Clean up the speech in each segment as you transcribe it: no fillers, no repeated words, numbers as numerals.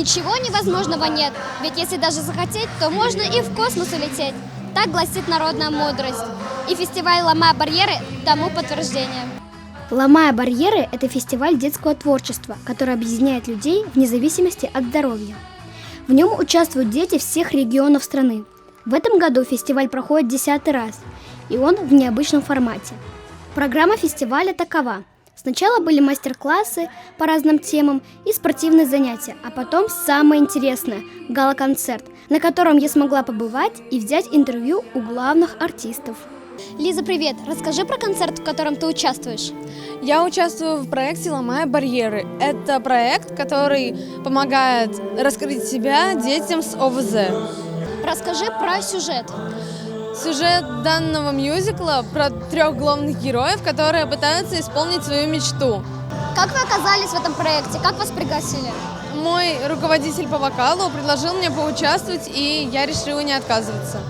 Ничего невозможного нет, ведь если даже захотеть, то можно и в космос улететь. Так гласит народная мудрость. И фестиваль «Ломая барьеры» тому подтверждение. «Ломая барьеры» – это фестиваль детского творчества, который объединяет людей вне зависимости от здоровья. В нем участвуют дети всех регионов страны. В этом году фестиваль проходит 10-й раз, и он в необычном формате. Программа фестиваля такова. Сначала были мастер-классы по разным темам и спортивные занятия, а потом самое интересное – гала-концерт, на котором я смогла побывать и взять интервью у главных артистов. Лиза, привет! Расскажи про концерт, в котором ты участвуешь. Я участвую в проекте «Ломая барьеры». Это проект, который помогает раскрыть себя детям с ОВЗ. Расскажи про сюжет. Сюжет данного мюзикла про 3 главных героев, которые пытаются исполнить свою мечту. Как вы оказались в этом проекте? Как вас пригласили? Мой руководитель по вокалу предложил мне поучаствовать, и я решила не отказываться.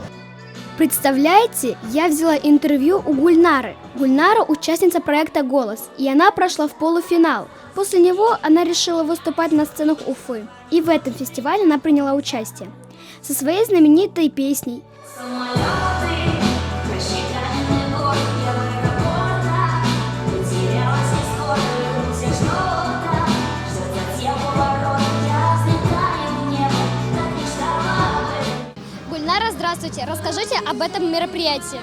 Представляете, я взяла интервью у Гульнары. Гульнара – участница проекта «Голос», и она прошла в полуфинал. После него она решила выступать на сценах Уфы. И в этом фестивале она приняла участие со своей знаменитой песней. Гульнара, здравствуйте. Расскажите об этом мероприятии.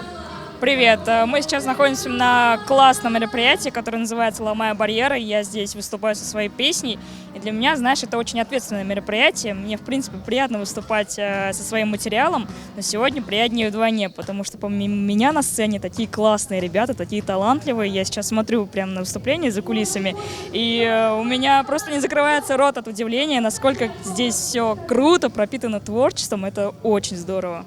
Привет! Мы сейчас находимся на классном мероприятии, которое называется «Ломая барьеры». Я здесь выступаю со своей песней. И для меня, знаешь, это очень ответственное мероприятие. Мне, в принципе, приятно выступать со своим материалом, но сегодня приятнее вдвойне, потому что помимо меня на сцене такие классные ребята, такие талантливые. Я сейчас смотрю прямо на выступление за кулисами, и у меня просто не закрывается рот от удивления, насколько здесь все круто, пропитано творчеством. Это очень здорово.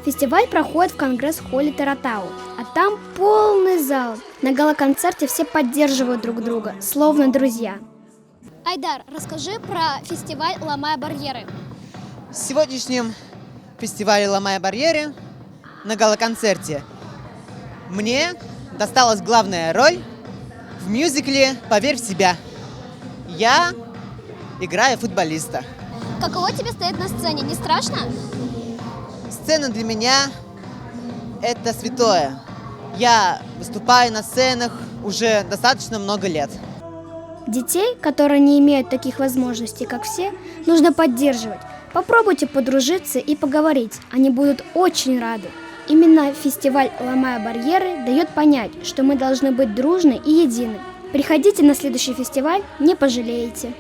Фестиваль проходит в конгресс-холле Таратау, а там полный зал. На гала-концерте все поддерживают друг друга, словно друзья. Айдар, расскажи про фестиваль «Ломая барьеры». В сегодняшнем фестивале «Ломая барьеры» на гала-концерте мне досталась главная роль в мюзикле «Поверь в себя». Я играю футболиста. Каково тебе стоять на сцене? Не страшно? Сцена для меня – это святое. Я выступаю на сценах уже достаточно много лет. Детей, которые не имеют таких возможностей, как все, нужно поддерживать. Попробуйте подружиться и поговорить, они будут очень рады. Именно фестиваль «Ломая барьеры» дает понять, что мы должны быть дружны и едины. Приходите на следующий фестиваль, не пожалеете.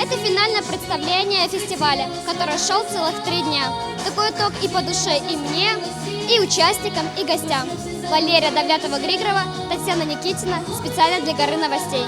Это финальное представление фестиваля, который шел целых 3 дня. Такой итог и по душе и мне, и участникам, и гостям. Валерия Давлятова-Григорова, Татьяна Никитина, специально для Горы новостей.